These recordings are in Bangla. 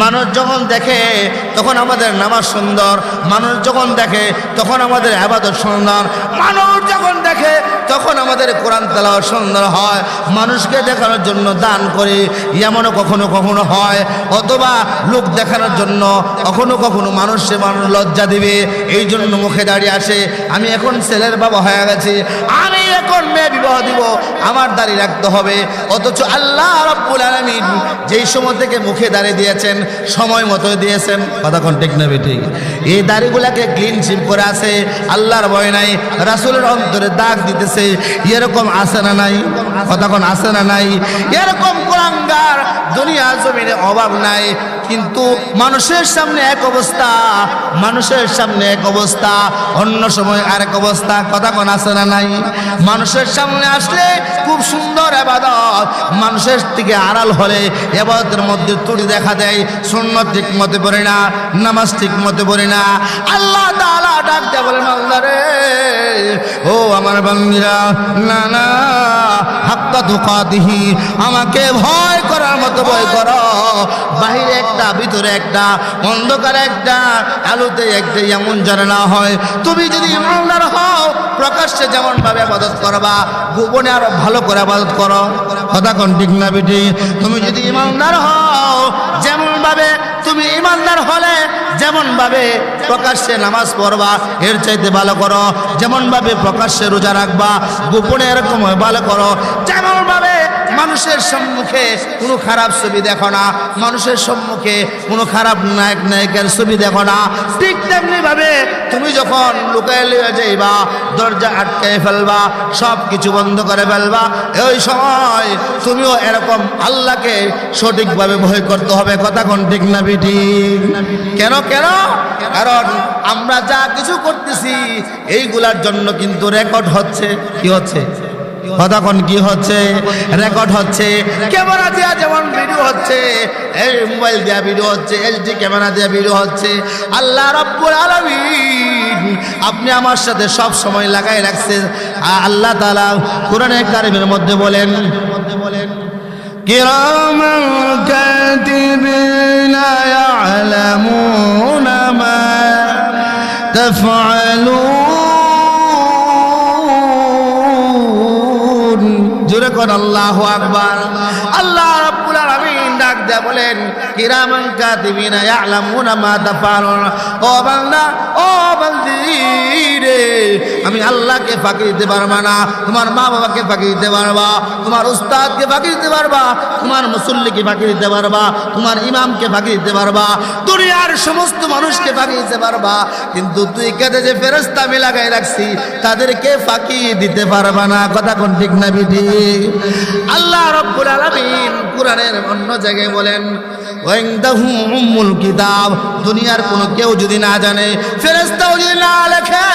মানুষ যখন দেখে তখন আমাদের নামাজ সুন্দর, মানুষ যখন দেখে তখন আমাদের ইবাদত সুন্দর, মানুষ যখন দেখে তখন আমাদের কোরআন তেলাওয়াত সুন্দর হয়। মানুষকে দেখানোর জন্য দান করি, এমনও কখনো কখনো হয়। অথবা লোক দেখানোর জন্য কখনো কখনো মানুষ লজ্জা দিবে, এই জন্য মুখে দাঁড়িয়ে আসে। আমি এখন ছেলের বাবা হয়ে গেছি, আমি এখন মেয়ে বিবাহ দিব, আমার দাড়ি রাখতে হবে। অথচ আল্লাহ রাব্বুল আলামিন যেই সময় থেকে মুখে দাঁড়িয়ে দিয়েছেন সময় মতো দিয়েছেন, কথা কোন ঠিক না বেঠিক? এই দাড়িগুলাকে ক্লিন শিপ করে আছে, আল্লাহর ভয় নাই, রাসূলের অন্তরে দাগ দিতেছে। এরকম আছে না নাই? কথা কোন আছে না নাই? এরকম কুলাঙ্গার দুনিয়া জমিনে অভাব নাই। কিন্তু মানুষের সামনে এক অবস্থা, মানুষের সামনে এক অবস্থা, অন্য সময় আরেক অবস্থা। কথা কোন আছে না নাই? মানুষের সামনে আসলে খুব সুন্দর ইবাদত, মানুষের থেকে আড়াল হলে ইবাদতের মধ্যে ত্রুটি দেখা দেয়। সুন্নাত ঠিক মতে পড়ে না, নামাজ ঠিক মতে পড়ে না। আল্লাহ তাআলা ডাক দেয়া বলেন, আল্লাহ রে, ও আমার বান্দিরা, না না, হাক্কা তুকাতিহি, আমাকে ভয় করার মতো ভয় করো। বাহিরে একটা, ভিতরে একটা, অন্ধকারে একটা, আলোতে একটা, এমন যেন না হয়। তুমি যদি ইমানদার হও, প্রকাশ্যে যেমন ভাবে ইবাদত করবা, গোপনে আরো ভালো করে ইবাদত করো। কথা কোন ঠিক না বেটি? তুমি যদি ইমানদার হও, যেমন ভাবে তুমি ইমানদার হলে যেমন ভাবে প্রকাশ্যে নামাজ পড়বা, এর চাইতে ভালো করো। যেমন ভাবে প্রকাশ্যে রোজা রাখবা, গোপনে এরকম ভালো করো। যেমন ভাবে মানুষের সম্মুখে কোনো খারাপ ছবি দেখো না, মানুষের সম্মুখে কোনো খারাপ নায়ক নায়িকার ছবি দেখো না। ঠিক তেমনি ভাবে তুমি যখন লুকায় লিয়ে যাইবা, দরজা আটকায় ফেলবা, সব কিছু বন্ধ করে ফেলবা, ওই সময় তুমিও এরকম আল্লাহকে সঠিকভাবে ভয় করতে হবে। কথা কোন ঠিক না বেটি? কেন কেন? কারণ আমরা যা কিছু করতেছি এইগুলার জন্য কিন্তু রেকর্ড হচ্ছে। কি হচ্ছে? কথা কোন কি হচ্ছে? রেকর্ড হচ্ছে। ক্যামেরা দিয়া যেমন ভিডিও হচ্ছে, এই মোবাইল দিয়া ভিডিও হচ্ছে, এইচডি ক্যামেরা দিয়া ভিডিও হচ্ছে। আল্লাহ রাব্বুল আলামিন আপনি আমার সাথে সব সময় লাগাই রাখছে। আল্লাহ তাআলা কোরআনে কারীমের মধ্যে বলেন, কিরামান কাতিবিনা ইয়ালামুনা মা তাফআলুন। জোরে কোন আল্লাহু আকবার। আল্লাহ রাব্বুল আলামিন ডাক দেয়া বলেন, কিরামান কাতিবিনা ইয়ালামুনা মা তাফআলুন। ও বান্দা, ও বান্দি রে, আমি আল্লাহকে ফাঁকি দিতে পারবা না, তোমার মা বাবাকে ফাঁকি দিতে পারবা, তোমার উস্তাদকে ফাঁকি দিতে পারবা, তোমার মুসল্লিকে ফাঁকি দিতে পারবা, তোমার ইমামকে ফাঁকি দিতে পারবা, দুনিয়ার সমস্ত মানুষকে ফাঁকি দিতে পারবা, কিন্তু তুই কাঁধে যে ফেরেশতা আমি লাগাই রাখছি তাদেরকে ফাঁকি দিতে পারবা না। কথা কোন ঠিক না বিধি? আল্লাহ রাব্বুল আলামিন কোরআনের অন্য জায়গায় বলেন, ওয়াইনদাহু উম্মুল কিতাব, দুনিয়ার কোনো কেউ যদি না জানে, ফেরেশতাও যদি না লেখে,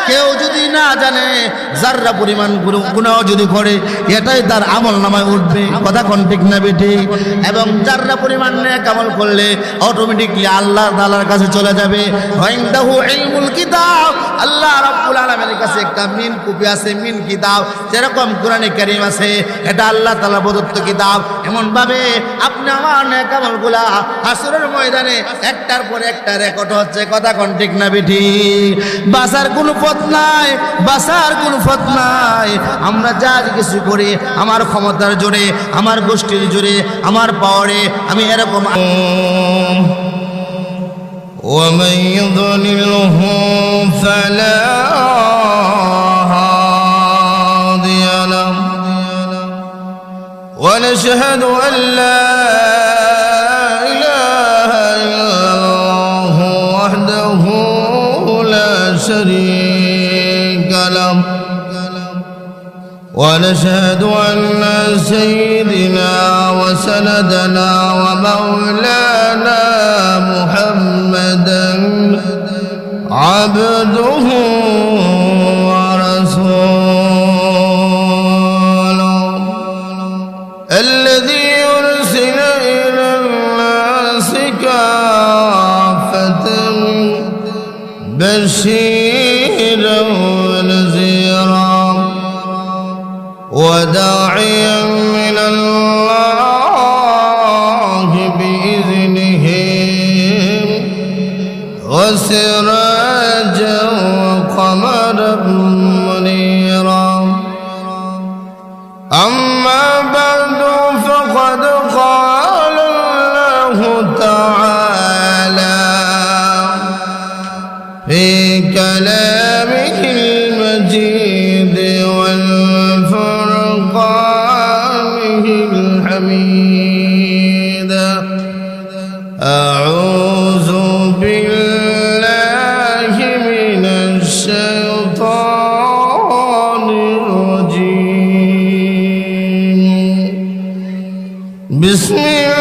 কেউ যদি না জানে, যাররা পরিমাণ গুনাহ যদি করে, এটাই তার আমল নামায় উঠবে। কথা কোন ঠিক না বেটি? এবং যাররা পরিমাণ নেক আমল করলে অটোমেটিকলি আল্লাহ তাআলার কাছে চলে যাবে। ওয়াইনদাহু ইলমুল কিতাব, আল্লাহ রাব্বুল আলামিনের কাছে একটা মিন কপি আছে, মিন কিতাব, যেরকম কোরআনে কারীম আছে, এটা আল্লাহ তাআলা প্রদত্ত কিতাব। এমন ভাবে আপনি আমার নেক আমলগুলা হাসরের ময়দানে একটার পর একটা রেকর্ড হচ্ছে। কথা কোন ঠিক না বেটি? বাঁচার কোনো পথ নাই, বাঁচার কোনো পথ নাই। আমরা যা কিছু করি আমার ক্ষমতার জোরে, আমার গোষ্ঠীর জোরে, আমার পাওয়ারে, আমি এরকম। ومن يضلله فلا هادي له ونشهد أن لا إله إلا الله وحده لا شريك له ونشهد أن سيدنا وسندنا ومولانا محمدا عبده ورسوله الذي أرسل إلى الناس كافة بشيرا ونذيرا وداعيا من الله بإذنه وسراجا وقمرا منيرا أما بعد فقد قال الله تعالى في كلامه المجيد والفرقانه الحميد أعوذ بالله من الشيطان الرجيم بسم الله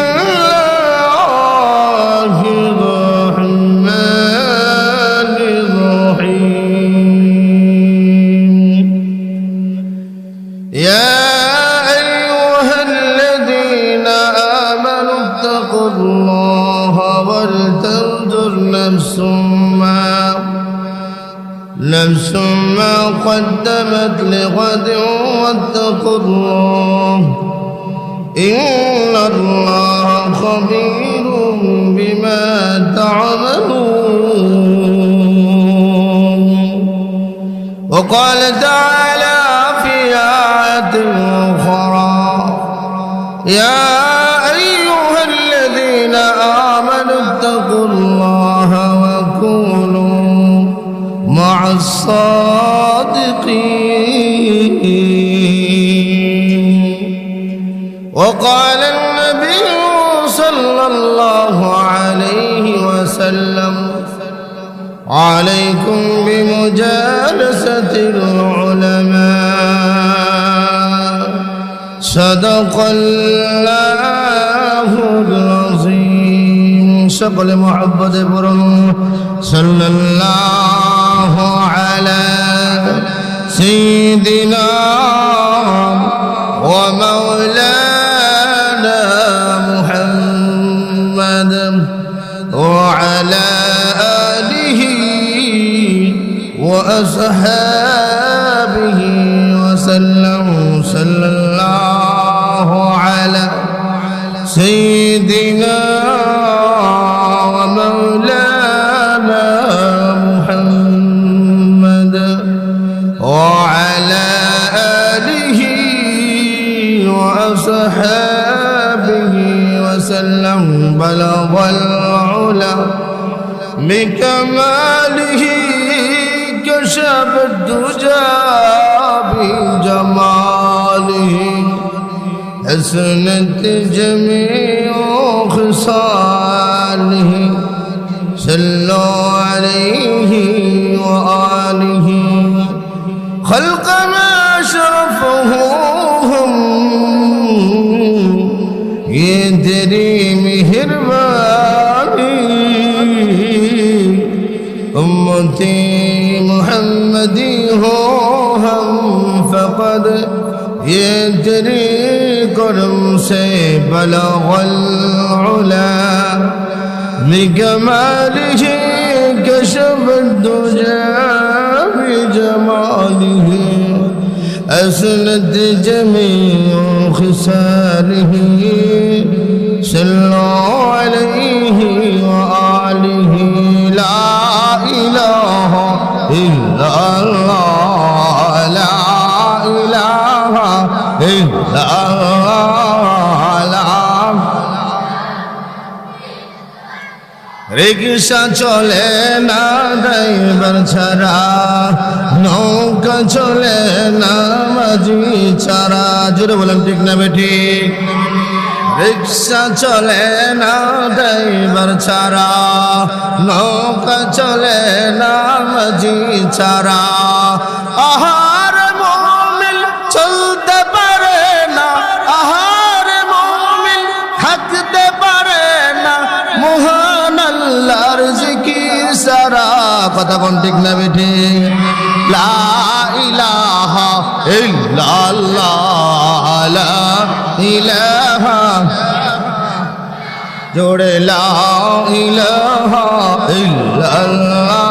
الرحمن الرحيم يا أيها الذين آمنوا اتقوا الله ولتنظر نفس ما قدمت لغد واتقوا الله إن الله خبير بما تعملون وقال تعالى في آية أخرى يا أيها الذين آمنوا اتقوا الله وكونوا مع الصادقين وقال النبي صلى الله عليه وسلم عليكم بمجالسة العلماء صدق الله العظيم সকলে محبت برن صلى الله على سيدنا ومولانا محمد وعلى آله وأصحابه وسلم صلى الله على سيدنا ومولانا محمد وعلى آله وأصحابه وسلم بلغ العلا بكماله كشف الدجى بجماله حسنت جميع خصاله صلوا عليه وآله خلق ما شرفه هم يدري مهرباني أمتي محمدي هو هم فقد يدري کرم سے بلغ العلا بجماله كشف الدجى بجماله أسند جميع خصاله صلوا عليه وآله لا إله إلا الله لا إله إلا الله রিকশা চলে না ড্রাইভার ছাড়া নৌকা চলে না মাঝি ছাড়া জোরে বলেন ঠিক না বেঠিক রিকশা চলে না ড্রাইভার ছাড়া নৌকা চলে না মাঝি ছাড়া আহার মুমিন চলতে পারে না আহার মুমিন থাকতে পারে না মহান আল্লাহর জিকির সারা কথা কোন ঠিক না বেঠিক লা ইলাহা ইল্লাল্লাহ লা ইলাহা জোড়ে লা ইলাহা ইল্লাল্লাহ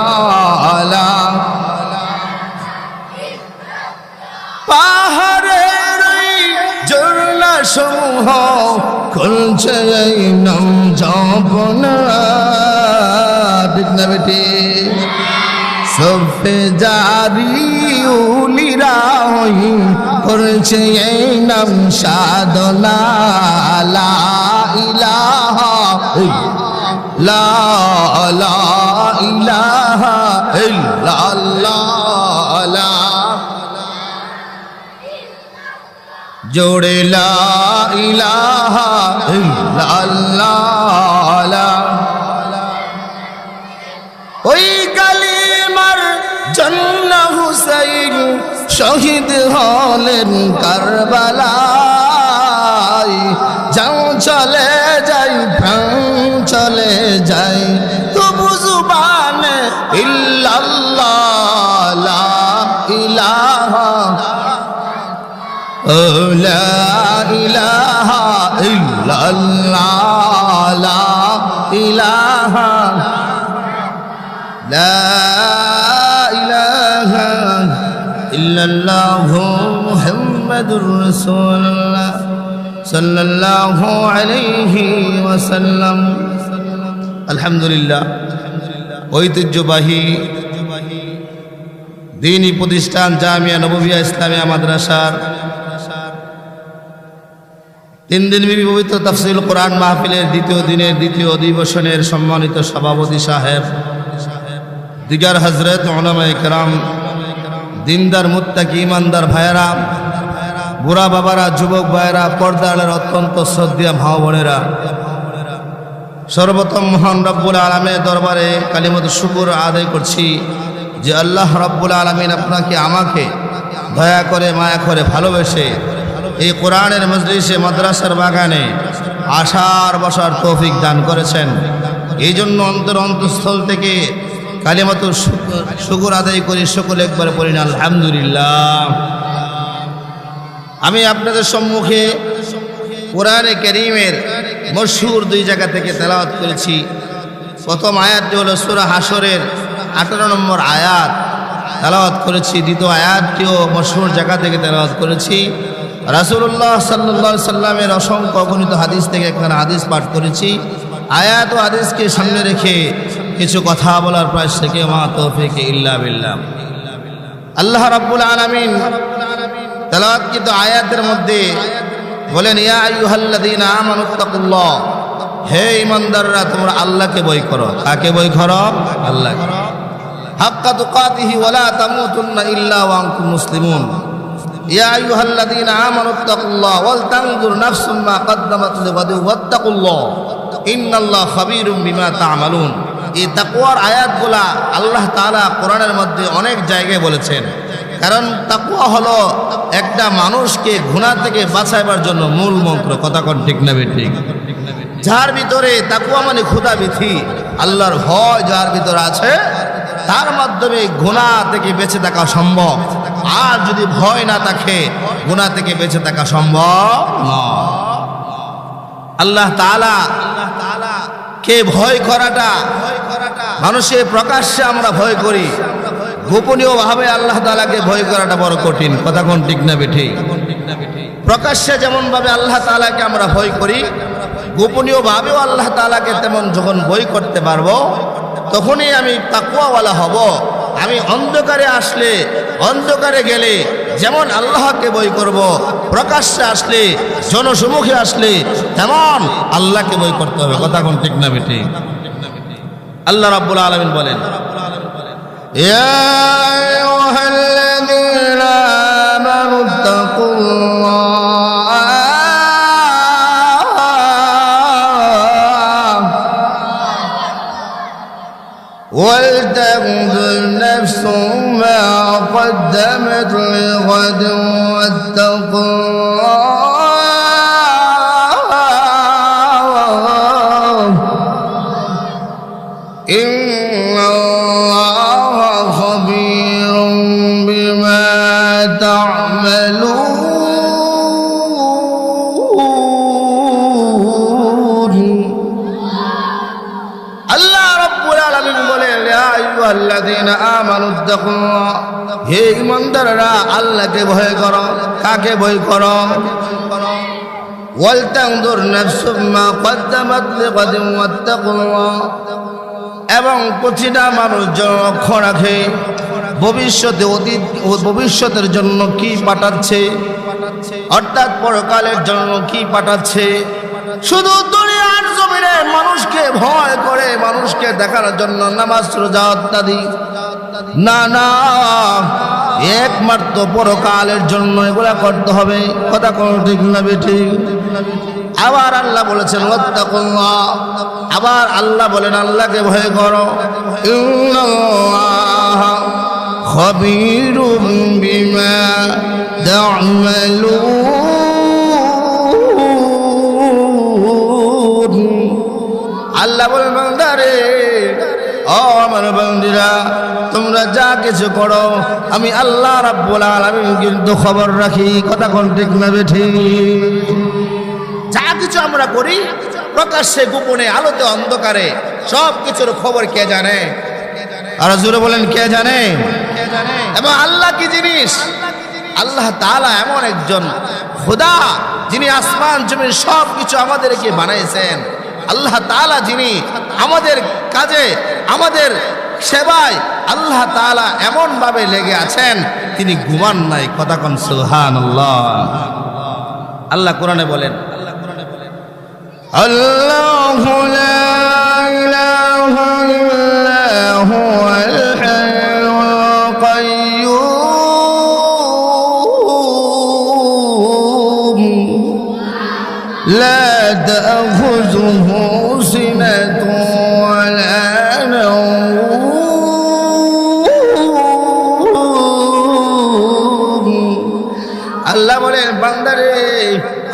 পাহাড়ের ঝর্ণা সমূহ খুলছে এই নাম জপনা ঠিক না বেটি সফে জারি উলিরা করেছে এই নাম সাধনা লা ইলাহা লা ইলাহা ইল্লাল্লাহ জোড়ে লা ইলাহা ইল্লাল্লাহ ওই কালিমার জন্য হুসাইন শহীদ হলেন কারবালায় যাও চলে যাই প্রাণ চলে যাই তবু জুবানে ইল্লাল্লাহ লা ইলাহা লা ইলাহা ইল্লাল্লাহ লা ইলাহা লা ইলাহা ইল্লাল্লাহ মুহাম্মাদুর রাসূলুল্লাহ সাল্লাল্লাহু আলাইহি ওয়াসাল্লাম। আলহামদুলিল্লাহ, ঐতিহ্যবাহী দ্বীনি প্রতিষ্ঠান জামিয়া নববিয়া ইসলামিয়া মাদ্রাসার 3 দিনব্যাপী পবিত্র তাফসীরুল কোরআন মাহফিলের দ্বিতীয় দিনের দ্বিতীয় অধিবেশনের সম্মানিত সভাপতি সাহেব, দিগার হযরত উলামায়ে কেরাম, দিনদার মুত্তাকি ইমানদার ভাইয়েরা, বুড়া বাবারা, যুবক ভাইয়েরা, পর্দার অত্যন্ত শ্রদ্ধেয় মা বোনেরা, সর্বপ্রথম মহান রব্বুল আলামিনের দরবারে কালিমাতুশ শুকর আদায় করছি যে আল্লাহ রব্বুল আলামিন আপনাকে আমাকে দয়া করে মায়া করে ভালোবেসে এই কোরআনের মজলিসে মাদ্রাসার বাগানে আসার বসার তৌফিক দান করেছেন। এই জন্য অন্তঃস্থল থেকে কালিমাতুশ শুকর আদায় করি, সকলে একবার পড়ি না আলহামদুলিল্লাহ। আমি আপনাদের সম্মুখে কোরআনে কারীমের মশহুর 2 জায়গা থেকে তেলাওয়াত করেছি। প্রথম আয়াতটি হলো সূরা হাশরের 18 নম্বর আয়াত তেলাওয়াত করেছি। দ্বিতীয় আয়াতটিও মশহুর জায়গা থেকে তেলাওয়াত করেছি। রাসূলুল্লাহ সাল্লাল্লাহু আলাইহি সাল্লামের অসংখ্য অগণিত হাদিস থেকে একখানা হাদিস পাঠ করেছি। আয়াত ও হাদিসকে সামনে রেখে কিছু কথা বলার প্রয়াস থেকে মা তৌফিক ইল্লা বিল্লাহ। আল্লাহ রাব্বুল আলামিন তেলাওয়াতকৃত আয়াতের মধ্যে বলেন, ইয়া আইয়ুহাল্লাযীনা আমানুত্তাকুল্লাহ, হে ঈমানদাররা তোমরা আল্লাহকে ভয় করো। কাকে ভয় করো? আল্লাহকে। হাক্কা তুকাতিহি ওয়া লা তামুতুন্না ইল্লা ওয়া আনতুম মুসলিমুন। ইয়া আইয়ুহাল্লাযীনা আমানুত্তাকুল্লাহ ওয়াল তানজুর নাফসুম মা কদ্দামাত লিগাদিন ওয়াত্তাকুল্লাহ ইন্নাল্লাহা খাবীরুম বিমা তা'মালুন। এই তাকওয়ার আয়াতগুলা আল্লাহ তাআলা কোরআনের মধ্যে অনেক জায়গায় বলেছেন। কারণ তাকওয়া হলো একটা মানুষকে গুনাহ থেকে বাঁচাইবার জন্য মূল মন্ত্র। কথা কোন ঠিক না ঠিক? যার ভিতরে তাকওয়া মানে খোদাভীতি, আল্লাহর ভয় যার ভিতরে আছে, তার মাধ্যমে গুনাহ থেকে বেঁচে থাকা সম্ভব। আর যদি ভয় না থাকে, গুনাহ থেকে বেঁচে থাকা সম্ভব নয়। আল্লাহ তাআলা কে ভয় করাটা, মানুষের প্রকাশ্যে আমরা ভয় করি, গোপনীয় ভাবে আল্লাহ তাআলাকে ভয় করাটা বড় কঠিন। কথা কোন ঠিক না বেঠিক? প্রকাশ্যে যেমন ভাবে আল্লাহ তাআলাকে আমরা ভয় করি, গোপনীয় ভাবেও আল্লাহ তাআলাকে তেমন যখন ভয় করতে পারবো, তখনই আমি তাকওয়াওয়ালা হব। আমি অন্ধকারে আসলে, অন্ধকারে গেলে যেমন আল্লাহকে ভয় করব, প্রকাশ্যে আসলে, জনসম্মুখে আসলে তেমন আল্লাহকে ভয় করতে হবে। কথা কোন ঠিক না বেঠিক? আল্লাহ রাব্বুল আলামিন বলেন, ইয়া আইয়ুহাল্লাযীনা আমানুত্তাকুল্লাহ ওয়ালতানজুর নাফসুম মা قدمت لغد واتقوا الله إن الله خبير بما تعملون. الله رب العالمين বলেন, ইয়া আইয়ুহাল্লাযীনা আমানুত্তাকুল্লাহ, হে ঈমানদাররা আল্লাহকে ভয় করো। কাকে ভয় করো? ওয়ালতানজুর নাফসুম মা কদ্দামাত লিগাদিন ওয়াত্তাকুল্লাহ, এবং প্রতিটা মানুষ যেন লক্ষ্য রাখে ভবিষ্যতে অতীত ও ভবিষ্যতের জন্য কি পাঠাচ্ছে, অর্থাৎ পরকালের জন্য কি পাঠাচ্ছে। শুধু দুনিয়ার জমিনে মানুষকে ভয় করে, মানুষকে দেখানোর জন্য নামাজ রোজা ইত্যাদি না, না, একমাত্র পরকালের জন্য এগুলা করতে হবে। কথা কোন ঠিক না বেঠিক? আবার আল্লাহ বলেছেন ওয়াত্তাকুল্লাহ, আবার আল্লাহ বলেন আল্লাহকে ভয় করো। ইন্নাল্লাহা খাবীরুম বিমা তা'মালুন। আল্লাহ বলেন বান্দারে, ও আমার বান্দিরা, তোমরা যা কিছু করো আমি আল্লাহ রাব্বুল আলামিন কিন্তু খবর রাখি। কথা কোন ঠিক না বেঠিক? যা কিছু আমরা করি প্রকাশ্যে গোপনে আলোতে অন্ধকারে সব কিছুর খবর কে জানে? আর জোরে বলেন কে জানে? এবং আল্লাহ কি জিনিস? আল্লাহ তাআলা এমন একজন খোদা যিনি আসমান জমিন সব কিছু আমাদেরকে বানাইছেন। আল্লাহ তাআলা যিনি আমাদের কাজে আমাদের সেবায় আল্লাহ তাআলা এমন ভাবে লেগে আছেন, তিনি ঘুমান নাই। কথা কোন সুবহানাল্লাহ। আল্লাহ কোরআনে বলেন আল্লাহু লা ইলাহা ইল্লা হুয়াল হাইয়ুল কাইয়্যুম লা তা'খুযুহু সিনাতুন ওয়ালা নাওম। আল্লাহ বলেন বান্দারে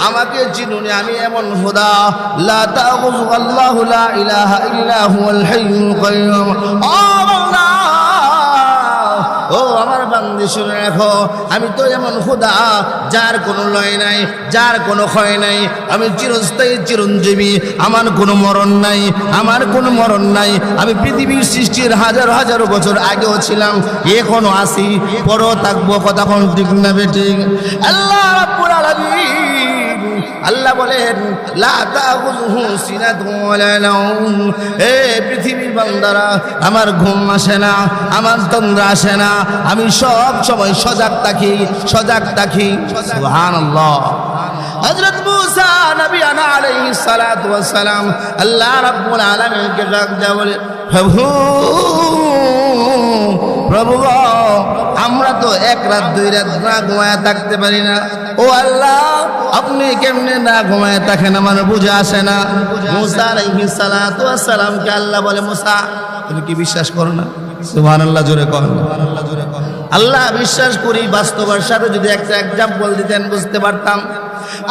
আমাকে চিনুনি, আমি এমন খোদা লা তা'খুযু আল্লাহু লা ইলাহা ইল্লা হুয়াল হাইয়ুল কাইয়্যুম। ও আমার বান্দী শুনে রাখো, আমি তো এমন খোদা যার কোনো লয় নাই, যার কোনো ক্ষয় নাই। আমি চিরস্থায়ী চিরঞ্জীবী, আমার কোনো মরণ নাই, আমার কোনো মরণ নাই। আমি পৃথিবীর সৃষ্টির হাজার হাজার বছর আগেও ছিলাম, এখনো আছি, পরও থাকবো। কথা কোন ঠিক না বেঠিক? আল্লাহ রাব্বুল আলামিন আল্লাহ বলেন লা তা'খুযুহু সিনাতুন ওয়ালা নাওম। হে পৃথিবীর বান্দারা, আমার ঘুম আসে না, আমার তন্দ্রা আসে না, আমি সব সময় সজাগ থাকি, সজাগ থাকি। সুবহানাল্লাহ। হযরত মূসা নবী আলাইহিস সালাতু ওয়াস সালাম আল্লাহ রাব্বুল আলামিনকে ডাক দেয়া বলে, প্রভু প্রভু আমরা তো এক রাত দুই রাত না ঘুমায় থাকতে পারি না। ও আল্লাহ, আপনি কেমনে না ঘুমায় থাকেন আমার বুঝে আসে না। মূসা আলাইহিস সালাতু ওয়াস সালামকে আল্লাহ বলে, মূসা তুমি কি বিশ্বাস করো না? সুবহানাল্লাহ জোরে কর। আল্লাহ বিশ্বাস করি, বাস্তবের সাথে যদি একটা এক্সাম্পল দিতেন বুঝতে পারতাম।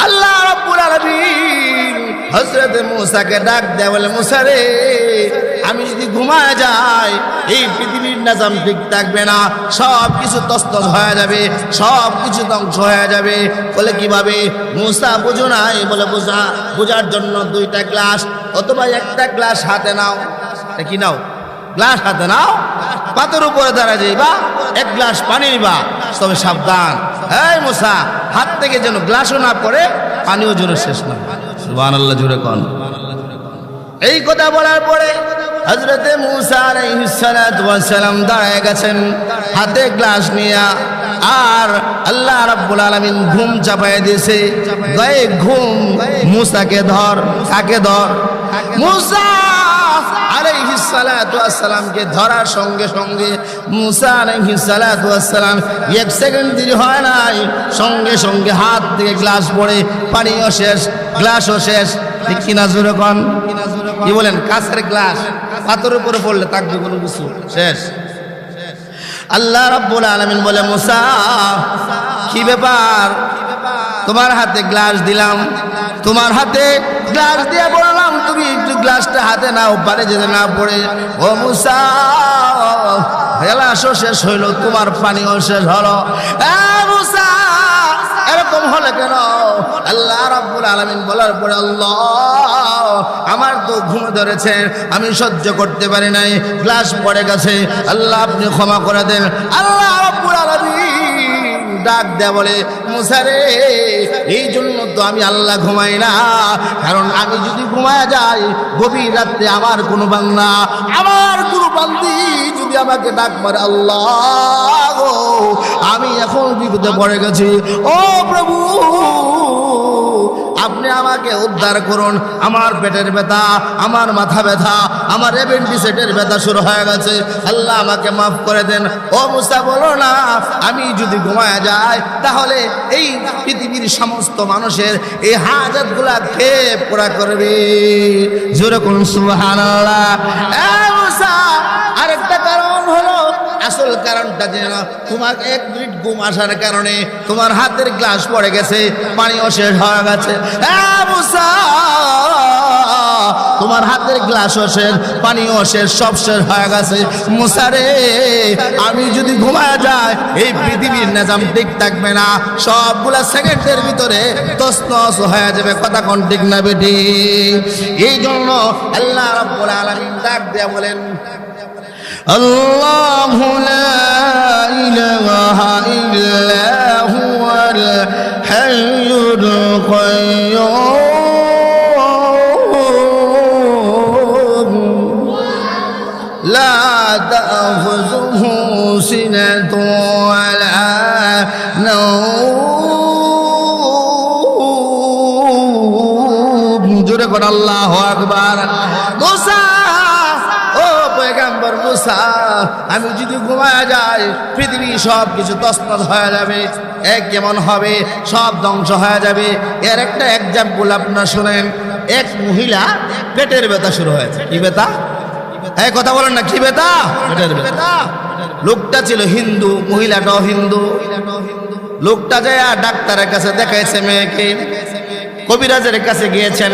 আল্লাহ রাব্বুল আলামিন হযরত মূসাকে ডাক দেয়া বলে, মূসা রে, আমি যদি ঘুমায় যাই এই পৃথিবীর নিজাম ঠিক থাকবে না, সব কিছু তছনছ হয়ে যাবে, সব কিছু ধ্বংস হয়ে যাবে। বলে কিভাবে? মূসা বুঝো নাই? বলে বোঝার জন্য দুইটা গ্লাস অথবা একটা গ্লাস হাতে নাও। কি নাও? গ্লাস হাতে নাও, পাথর উপরে দাঁড়ায় যাইবা, এক গ্লাস পানি নিবা, তবে সাবধান, এই মূসা হাত থেকে যেন গ্লাসও না পড়ে, পানিও যেন শেষ না। সুবহানাল্লাহ জোরে কোন। এই কথা বলার পরে হযরত মূসা আলাইহিস সালাতু ওয়াস সালাম দাঁড়ায় গেছেন হাতে গ্লাস নিয়া। আর আল্লাহ রাব্বুল আলামিন ঘুম চাপায় দিয়েছে, গায়ে ঘুম। মূসাকে ধর। কাকে ধর? মূসা আলাইহিস সালাতু ওয়াস সালামকে ধরার সঙ্গে সঙ্গে মূসা আলাইহিস সালাতু ওয়াস সালাম এক সেকেন্ড দেরি হয় নাই, সঙ্গে সঙ্গে হাত থেকে গ্লাস পড়ে, পানিও শেষ, গ্লাসও শেষ। ঠিক কিনা জোরে কোন? কি বলেন? কাঁচের গ্লাস পাথরের উপরে পড়লে থাকবে কোনো কিছু? শেষ। আল্লাহ রাব্বুল আলামিন বলে, মূসা কি ব্যাপার? তোমার হাতে গ্লাস দিলাম, তোমার হাতে গ্লাস দিয়ে বললাম তুমি একটু গ্লাসটা হাতে নাও, পারে যেতে না পড়ে। ও মূসা, গ্লাসও শেষ হইল, তোমার পানিও শেষ হলো। মূসা এরকম হলে কেন? আল্লাহ রাব্বুল আলামিন বলার পরে, আল্লাহ আমার তো ঘুম ধরেছে, আমি সহ্য করতে পারি নাই, গ্লাস পড়ে গেছে, আল্লাহ আপনি ক্ষমা করে দেন। আল্লাহ রাব্বুল আলামিন ডাক দেয়া বলে, মুসা রে, এই জন্য তো আমি আল্লাহ ঘুমাই না, কারণ আমি যদি ঘুমায় যাই গভীর রাত্রে আমার কোনো বান্দা, আমার কোনো বান্দি যদি আমাকে ডাক মারে, আল্লাহ গো, আমি এখন বিপদে পড়ে গেছি, ও প্রভু আপনি আমাকে উদ্ধার করুন, আমার পেটের ব্যথা, আমার মাথা ব্যথা, আমার অ্যাপেন্ডিসাইটের ব্যথা শুরু হয়ে গেছে, আল্লাহ আমাকে মাফ করে দেন। ও মুসা বলো না, আমি যদি ঘুমায় যাই তাহলে এই পৃথিবীর সমস্ত মানুষের এই হাজাতগুলা কে পুরা করবে? জোরে কোন সুবহানাল্লাহ। মুসা আরেকটা কারণ হলো, আসল কারণটা যেন তোমার 1 মিনিট ঘুম আসার কারণে তোমার হাতের গ্লাস পড়ে গেছে, পানিও শেষ হয়ে গেছে। মুসা তোমার হাতের গ্লাসও শেষ, পানিও শেষ, সব শেষ হয়ে গেছে। মুসা রে, আমি যদি ঘুমায় যাই এই পৃথিবীর নিজাম ঠিক থাকবে না, সবগুলা সেকেন্ডের ভিতরে তছনছ হয়ে যাবে। কথা কোন ঠিক না বেটি? এই জন্য আল্লাহ রাব্বুল আলামিন ডাক দেয়া বলেন, আল্লাহু লা ইলাহা ইল্লা হুয়াল হাইয়ুল কাইয়্যুম লা তাখুযুহু সিনাতুন ওয়ালা নাওম। জোরে করে আল্লাহু আকবার। মুসা, ও পয়গম্বর মুসা, আমি যদি ঘুমায় যাই পৃথিবী সব কিছু তছনছ হয়ে যাবে। এক কেমন হবে? সব ধ্বংস হয়ে যাবে। এর একটা এক্সাম্পল আপনারা শুনেন। এক মহিলা পেটের ব্যথা শুরু হয়েছে। কি ব্যথা? এই কথা বলেন না, কি ব্যথা? পেটের ব্যথা। লোকটা ছিল হিন্দু, মহিলাটাও হিন্দু। লোকটা যায় ডাক্তারের কাছে দেখাইছে মেয়েকে, কবিরাজের কাছে গিয়েছেন,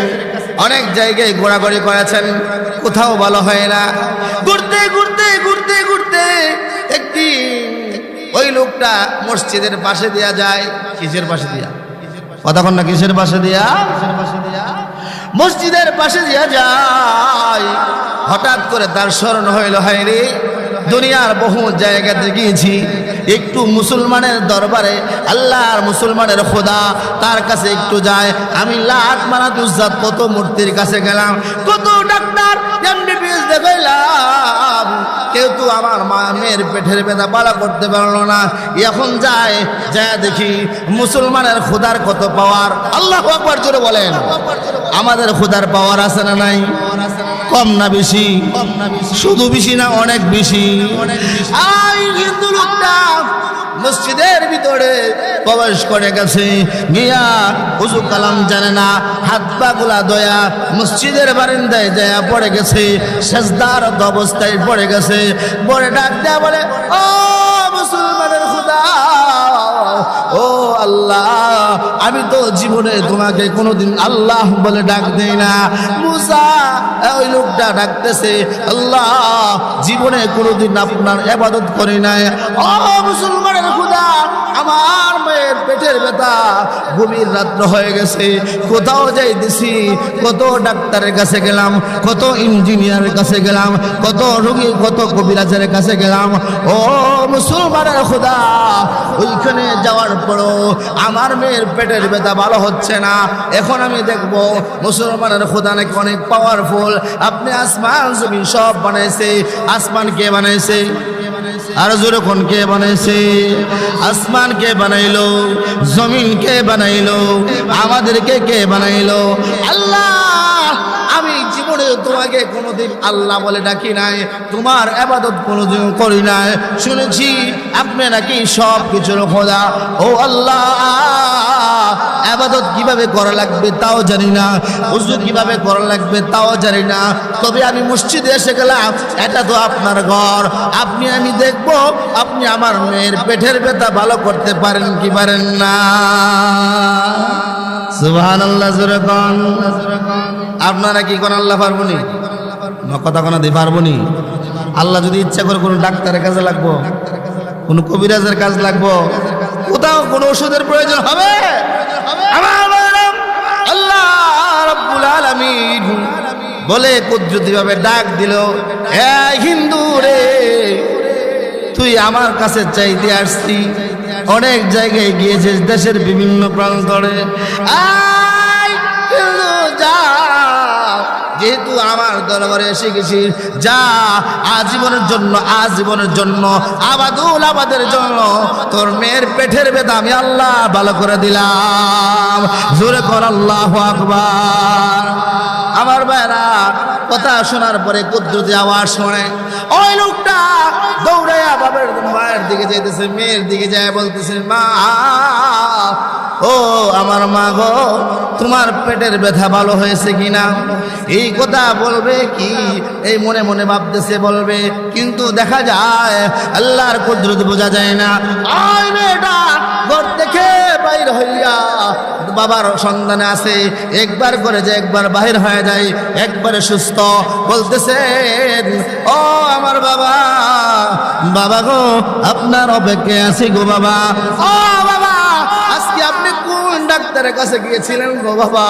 অনেক জায়গায় ঘোরাঘুরি করেছেন, কোথাও ভালো হয় না। ঘুরতে ঘুরতে ঘুরতে ঘুরতে একদিন ওই লোকটা মসজিদের পাশে দিয়া যায়। কিসের পাশে দিয়া? কতক্ষণ না, কিসের পাশে দিয়া? মসজিদের পাশে দিয়া যায়। হঠাৎ করে তার স্মরণ হইল, হায় রে, দুনিয়ার বহু জায়গাতে গিয়েছি, একটু মুসলমানের দরবারে, আল্লাহর মুসলমানের খোদা, তার কাছে একটু যায়। আমি লাত মানাত উজ্জাত কত মূর্তির কাছে গেলাম, কত ডাক্তার এমবিবিএস দেখাইলাম, কেউ তো আমার মেয়ের পেটের ব্যথা ভালো করতে পারলো না। এখন যায় দেখি মুসলমানের খোদার কত পাওয়ার। আল্লাহু আকবার জোরে বলেন। আমাদের খোদার পাওয়ার আছে না নাই? কম না বেশি? শুধু বেশি না, অনেক বেশি। হিন্দু লোকটা মসজিদের ভিতরে প্রবেশ করে গেছে, গিয়া উযু কালাম জানে না, হাত পা গুলা দয়া মসজিদের বারান্দায় দেয়া পড়ে গেছে, সেজদারত অবস্থায় পড়ে গেছে। পরে ডাক দেয়া বলে, ও মুসলমানের খোদা, ও আল্লাহ, আমি তো জীবনে তোমাকে কোনোদিন আল্লাহ বলে ডাক দেই না। মুসা, ওই লোকটা ডাকতেছে, আল্লাহ, জীবনে কোনোদিন আপনার ইবাদত করি নাই। ও মুসলমানের খোদা, আমার মেয়ের পেটের ব্যথা, গভীর রাত্র হয়ে গেছে, কোথাও যাইতেছি, কত ডাক্তারের কাছে গেলাম, কত ইঞ্জিনিয়ারের কাছে গেলাম, কত রোগী, কত কবিরাজের কাছে গেলাম। ও মুসলমানের খোদা, ওইখানে যাওয়ার পরও আমার মেয়ের পেটের ব্যথা ভালো হচ্ছে না। এখন আমি দেখব মুসলমানের খোদা নাকি অনেক পাওয়ারফুল। আপনি আসমান জমিন সব বানাইছে। আসমান কে বানাইছে? আর জোরে কোন কে বানাইছে? আসমান কে বানাইলো? জমিন কে বানাইলো? আমাদেরকে কে বানাইলো? আল্লাহ। আমি জীবনে তোমাকে কোনোদিন আল্লাহ বলে ডাকি নাই, তোমার ইবাদত কোনোদিন করি নাই। শুনেছি আপনি নাকি সব কিছুর খোদা। ও আল্লাহ, ইবাদত কিভাবে করা লাগবে তাও জানি না, ওযু কিভাবে করা লাগবে তাও জানি না। তবে আমি মসজিদে এসে গেলাম, এটা তো আপনার ঘর, আপনি আমি দেখব আপনি আমার মেয়ের পেটের ব্যথা ভালো করতে পারেন কি পারেন না। সুবহানাল্লাহ। জোরে কোন। আপনারা কি কোন আল্লাহ পারবনি? কথা কোন দিয়ে পারবনি? আল্লাহ যদি ইচ্ছা করে কোনো ডাক্তারের কাছে লাগবো, কোনো কবিরাজের কাজ লাগবো, কোথাও কোনো ওষুধের প্রয়োজন হবে? আল্লাহ রাব্বুল আলামিন বলে কুদরতিভাবে ডাক দিল, এ হিন্দু রে, তুই আমার কাছে চাইতে আসছি, অনেক জায়গায় গিয়েছিস, দেশের বিভিন্ন প্রান্তরে। যা, যেহেতু আমার দরবারে এসে গেছিস, যা আজীবনের জন্য, আজীবনের জন্য, আবাদুল আবাদের জন্য তোর মেয়ের পেটের ব্যথা আমি আল্লাহ ভালো করে দিলাম। জোরে কর আল্লাহু আকবার। আমার ভাইরা, কথা শোনার পরে কুদরতি আওয়াজ শুনে ওই লোকটা দৌড়াইয়া বাবার মায়ের দিকে যাইতেছে, মেয়ের দিকে যায় বলতেছে, মা, ও আমার মা গো, তোমার পেটের ব্যথা ভালো হয়েছে কিনা? এই কথা বলবে কি, এই মনে মনে ভাবতেছে বলবে, কিন্তু দেখা যায় আল্লাহর কুদরত বোঝা যায় না। ওই মেয়েটা ঘর থেকে বাইর হইয়া বাবার সন্ধানে আছে, একবার করে যে একবার বাহির হয়ে যায়, একবারে সুস্থ, বলতেছেন, ও আমার বাবা, বাবা গো, আপনার অপেক্ষায় আছি গো বাবা। ও বাবা, আজকে আপনি কোন ডাক্তারের কাছে গিয়েছিলেন গো বাবা?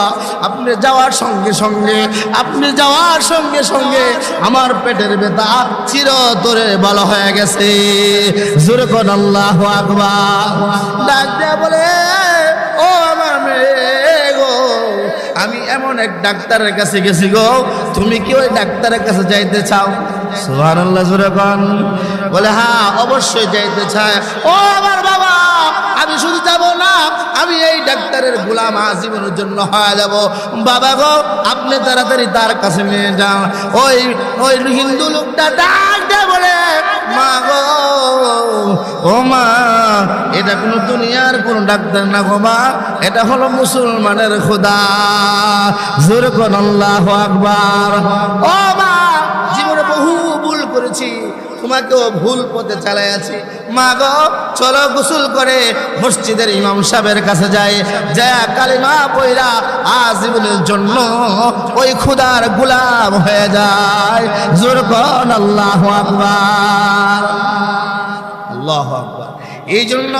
আপনি যাওয়ার সঙ্গে সঙ্গে, আপনি যাওয়ার সঙ্গে সঙ্গে আমার পেটের ব্যথা চিরতরে ভালো হয়ে গেছে। জোরে কোন আল্লাহু আকবার। ডাক দিয়ে বলে, ও আমার মেয়ে গো, আমি এমন এক ডাক্তারের কাছে গেছি গো, তুমি কি ওই ডাক্তারের কাছে যাইতে চাও? সুবহানাল্লাহ, জোরে কোন। বলে, হ্যাঁ অবশ্যই যাইতে চায়। ও আমার বাবা, আমি শুধু যাব না, আমি এই ডাক্তারের গোলাম আজীবনের জন্য হয়ে যাব। বাবা গো, আপনি তাড়াতাড়ি তার কাছে নিয়ে যান। ওই ওই হিন্দু লোকটা ডাক দিয়ে বলে, মা গো, ও মা, এটা কোনো দুনিয়ার কোনো ডাক্তার না গো মা, এটা হলো মুসলমানের খোদা। জোরে কোন আল্লাহু আকবার। ও মা, জীবনে বহু ভুল করেছি, তোমাকেও ভুল পথে চালাই আছি। মা গো, চলো গোসল করে মসজিদের ইমাম সাহেবের কাছে যাই, যায় কালিমা পয়রা আজীবনের জন্য ওই খুদার গোলাম হয়ে যায়। জোরে কোন আল্লাহু আকবার। আল্লাহু আকবার। এই জন্য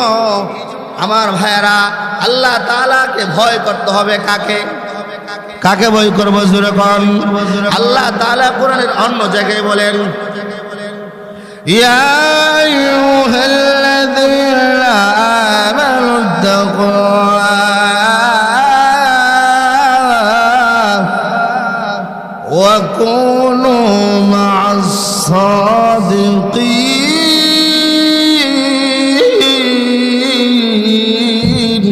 আমার ভাইয়েরা, আল্লাহ তাআলাকে ভয় করতে হবে। কাকে কাকে ভয় করবো? জোরে কোন। আল্লাহ তাআলা কোরআনের অন্য জায়গায় বলেন, ইয়া আইয়ুহাল্লাযীনা আমানুত্তাকুল্লাহ ওয়া কুনু মা'আস সাদিকিন।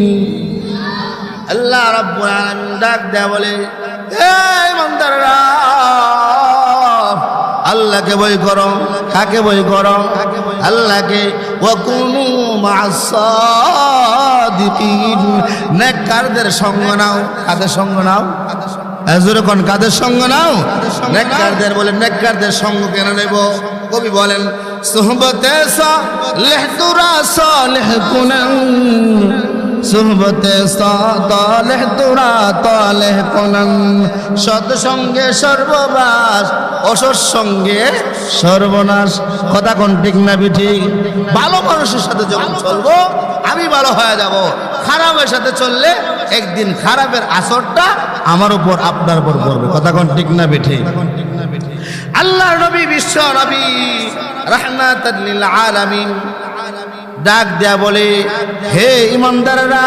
আল্লাহ রাব্বুল আলামিন ডাক দেয়া বলে, এই বান্দারা, আল্লাহকে ভয় করো। কাকে ভয় করো? আল্লাহকে। ওয়া কুনু মা'আস সাদিকিন, নেককারদের সঙ্গ নাও। কাদের সঙ্গ নাও? জোরে কোন, কাদের সঙ্গ নাও? নেককারদের। বলে, নেককারদের সঙ্গ কেন নেব? কবি বলেন, সুহবতে সালেহ তুরা সালেহ কুনান, সুহবতে সালেহ তুরা তালেহ কুনান। সৎসঙ্গে সর্ববাস, অসৎ সঙ্গে সর্বনাশ। কথা কোন ঠিক না ঠিক? ভালো মানুষের সাথে যখন চলবো আমি ভালো হয়ে যাব, খারাপের সাথে চললে একদিন খারাপের আসরটা আমার উপর, আপনার উপর পড়বে। কথা কোন ঠিক না ঠিক? আল্লাহর নবী, বিশ্ব নবী, রাহমাতাল লিল আলামিন ডাক দেয়া বলে, হে ইমানদাররা,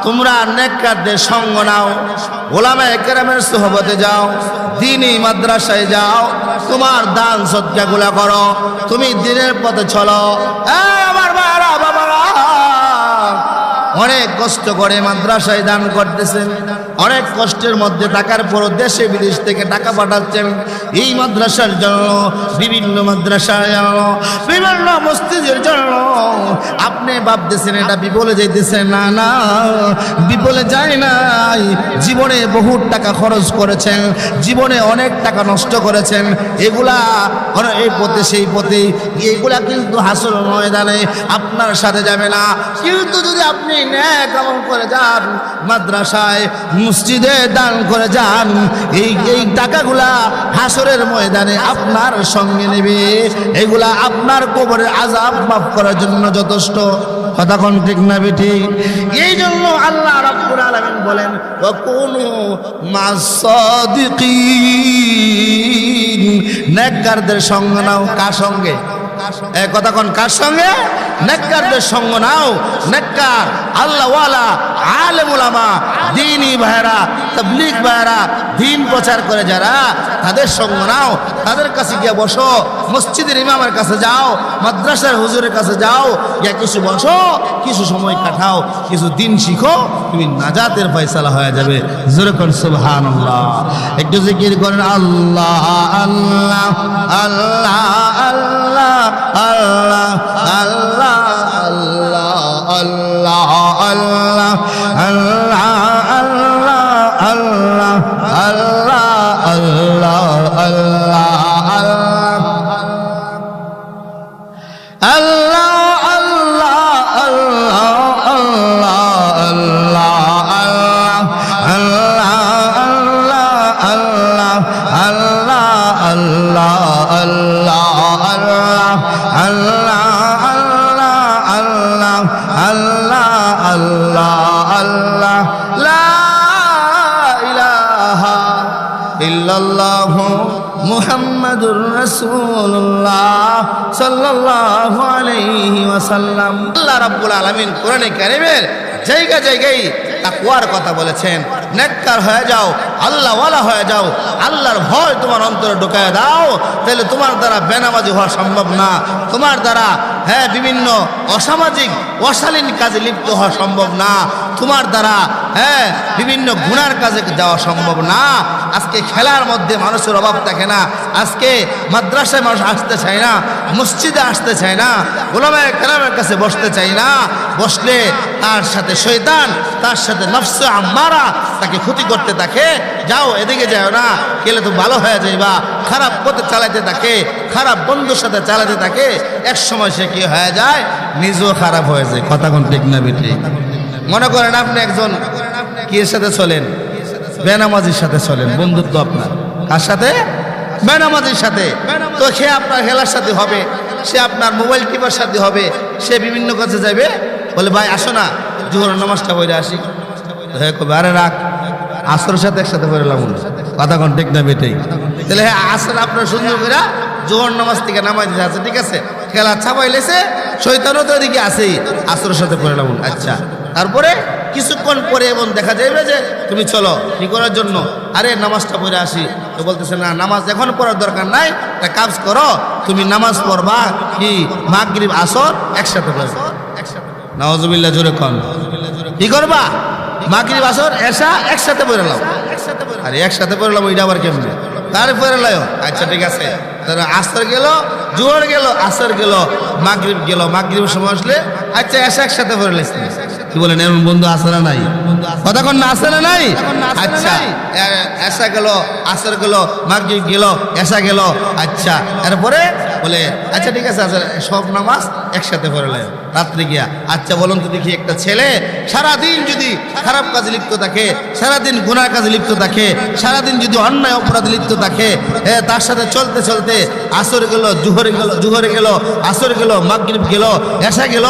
তোমরা নেককারদের সঙ্গ নাও, ওলামায়ে কেরামের সুহবতে যাও, দ্বীনি মাদ্রাসায় যাও, তোমার দান সদকাগুলা করো, তুমি দ্বীনের পথে চলো। আমার বাবারা, বাবারা, অনেক কষ্ট করে মাদ্রাসায় দান করতেছেন, অনেক কষ্টের মধ্যে টাকার পর দেশে বিদেশ থেকে টাকা পাঠাচ্ছেন এই মাদ্রাসার জন্য, বিভিন্ন মাদ্রাসার জন্য, বিভিন্ন মসজিদের জন্য। আপনি ভাবতেছেন এটা বিপলে যাইতেছেন, না না, বিপলে যায় নাই। জীবনে বহু টাকা খরচ করেছেন, জীবনে অনেক টাকা নষ্ট করেছেন, এগুলা এই পথে সেই পথে, এগুলা কিন্তু হাসর ময়দানে আপনার সাথে যাবে না। কিন্তু যদি আপনি নেক আমল করে যান, মাদ্রাসায় মসজিদে দান করে যান, এই টাকাগুলা হাসরের ময়দানে আপনার সঙ্গে নেবে। এগুলা আপনার কবরের আযাব মাফ করার জন্য যথেষ্ট। কথা কোন ঠিক না ঠিক? এই জন্য আল্লাহ রাব্বুল আলামিন বলেন, ওয়া কুনু মা'আস সাদিকিন, নেককারদের সঙ্গ নাও। কার সঙ্গে? কথা কোন, কার সঙ্গে? নেককারদের সঙ্গ নাও। নেককার আল্লাহওয়ালা আলেম উলামা দ্বীনি ভাইরা তাবলীগ ভাইরা দ্বীন প্রচার করে যারা, তাদের সঙ্গ নাও, তাদের কাছে গিয়ে বসো, মসজিদের ইমামের কাছে যাও, মাদ্রাসার হুজুরের কাছে যাও, গিয়ে কিছু বসো, কিছু সময় কাটাও, কিছু দিন শিখো, তুমি নাজাতের ফয়সালা হয়ে যাবে। জোরে কোন সুবহানাল্লাহ। একটু জিকির করেন আল্লাহ আল্লাহ আল্লাহ আল্লাহ আল্লাহ আল্লাহ আল্লাহ আল্লাহ আল্লাহ আল্লাহ আল্লাহ আল্লাহ আল্লাহ ইল্লাল্লাহু মুহাম্মাদুর রাসূলুল্লাহ সাল্লাল্লাহু আলাইহি ওয়াসাল্লাম। আল্লাহ রাব্বুল আলামিন কোরআনে কারীমের জায়গায় জায়গায় তাকওয়ার কথা বলেছেন। নেককার হয়ে যাও, আল্লাহওয়ালা হয়ে যাও, আল্লাহর ভয় তোমার অন্তরে ঢুকায় দাও, তাহলে তোমার দ্বারা বেনামাজি হওয়া সম্ভব না, তোমার দ্বারা বিভিন্ন অসামাজিক অশালীন কাজে লিপ্ত হওয়া সম্ভব না, তোমার দ্বারা বিভিন্ন গুনার কাজে যাওয়া সম্ভব না। আজকে খেলার মধ্যে মানুষের অভাব থাকে না, আজকে মাদ্রাসায় মানুষ আসতে চায় না, মসজিদে আসতে চায় না, উলামায়ে কেরামের কাছে বসতে চায় না। বসলে তার সাথে শয়তান, তার সাথে নফসে আম্মারা তাকে ক্ষতি করতে থাকে। যাও, এদিকে যাও না, গেলে তো ভালো হয়ে যাইবা। খারাপ পথে চালাতে থাকে, খারাপ বন্ধুর সাথে চালাতে থাকে, এক সময় সে কি হয়ে যায়, নিজেও খারাপ হয়ে যায়। কথা কোন ঠিক না বেটি? মনে করেন আপনি একজন কির সাথে চলেন, বেনামাজির সাথে চলেন, বন্ধুত্ব আপনার কার সাথে? বেনামাজির সাথে। তো সে আপনার খেলার সাথে হবে, সে আপনার মোবাইল টিপার সাথে হবে, সে বিভিন্ন কাছে যাবে, বলে ভাই আসো না জোহরের নামাজটা পড়ে আসি। হ্যাঁ কবে, আরে রাখ, আসরের সাথে একসাথে পড়ে এলাম। কথা কোন ঠিক না বেটেই? তাহলে হ্যাঁ আসর আপনার সুন্দর করে জোহর নামাজ থেকে নামাজ দিতে আছে, ঠিক আছে, খেলা ছাপাইলেছে, শয়তানও তো এদিকে আসেই, আসরের সাথে পড়ে এলাম। আচ্ছা, তারপরে কিছুক্ষণ পরে এমন দেখা যাবে যে তুমি চলো কি করার জন্য, আরে নামাজটা পড়ে আসি। তো বলতেছে না, নামাজ এখন পড়ার দরকার নাই, একটা কাজ করো, তুমি নামাজ পড়বা কি মাগরিব আসর একসাথে পড়বে। নাউজুবিল্লাহ, জোরে কোন, কি করবা? মাগরিব আসর এশা একসাথে পড়ে নাও। আরে একসাথে পড়ে নাও, এটা আবার কেমনে? তারপরে লাও। আচ্ছা ঠিক আছে, তাহলে আসর গেল, জোহর গেল, আসর গেল, মাগরিব গেল, মাগরিবের সময় আসলে আচ্ছা এশা একসাথে পড়ে লাইছি। কি বলেন, এমন বন্ধু আছে না নাই? কথা কোন না, আছে না নাই? আচ্ছা, এশা গেল, আসর গেল, মাগরিব গেল, এশা গেল, আচ্ছা এরপরে বলে আচ্ছা ঠিক আছে, সব নামাজ একসাথে পড়ে লাই রাত্রে গিয়া। আচ্ছা বলুন তো দেখি, একটা ছেলে সারাদিন যদি খারাপ কাজে লিপ্ত থাকে, সারাদিন গুনার কাজে লিপ্ত থাকে, সারাদিন যদি অন্যায় অপরাধে লিপ্ত থাকে, তার সাথে চলতে চলতে আসর গেল, জুহরে গেল, আসর গেল, মাগরিব গেল, এশা গেল,